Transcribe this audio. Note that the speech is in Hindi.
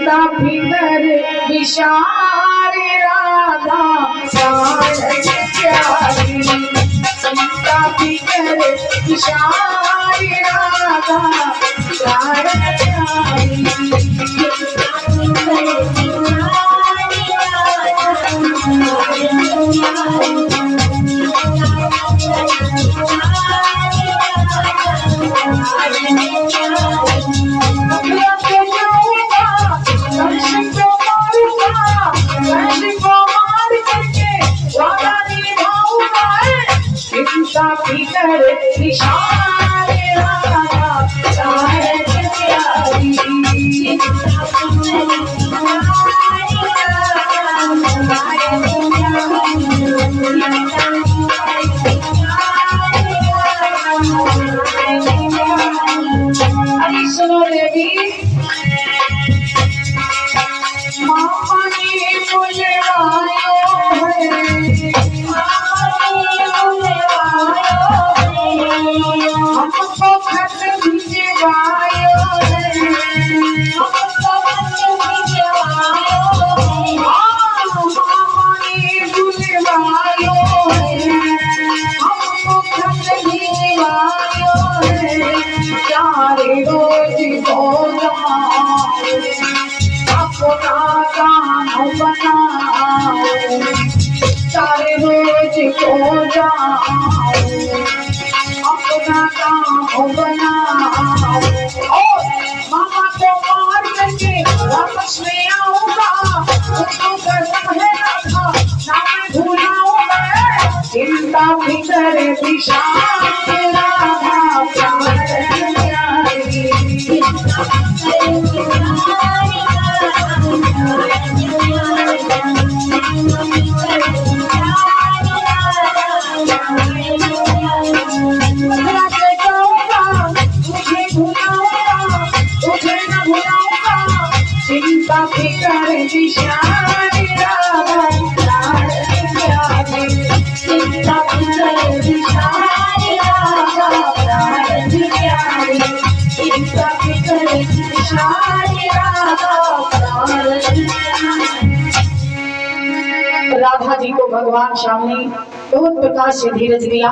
चिंता फिकर विशाल राधा प्राण प्यारी, चिंता फिकर विशाल राधा प्राण प्यारी। चिंता फिकर विशाल राधा प्राण प्यारी, चिंता फिकर अरे सुनो देवी, मामा ने बुलवायो है, हमको खत भिजवायो है, हमको खत भिजवायो है, मामा ने बुलवायो है, हमको खत भिजवायो है। चार रोज बोला अपना काम बनाओ, चार रोज को जाओ अपना काम बनाओ। मामा को मार करके वापस में आऊंगा, उसको कसम है रखा ना मैं भूलाऊंगा। चिंता फिकर विशाल राधा प्राण प्यारी, चिंता फिकर विशाल चिंता फिकर विशाल राधा प्राण प्यारी, चिंता फिकर विशाल राधा प्राण प्यारी, चिंता फिकर विशाल राधा प्राण प्यारी। राधा जी को भगवान श्याम ने बहुत प्रकार से धीरज दिया।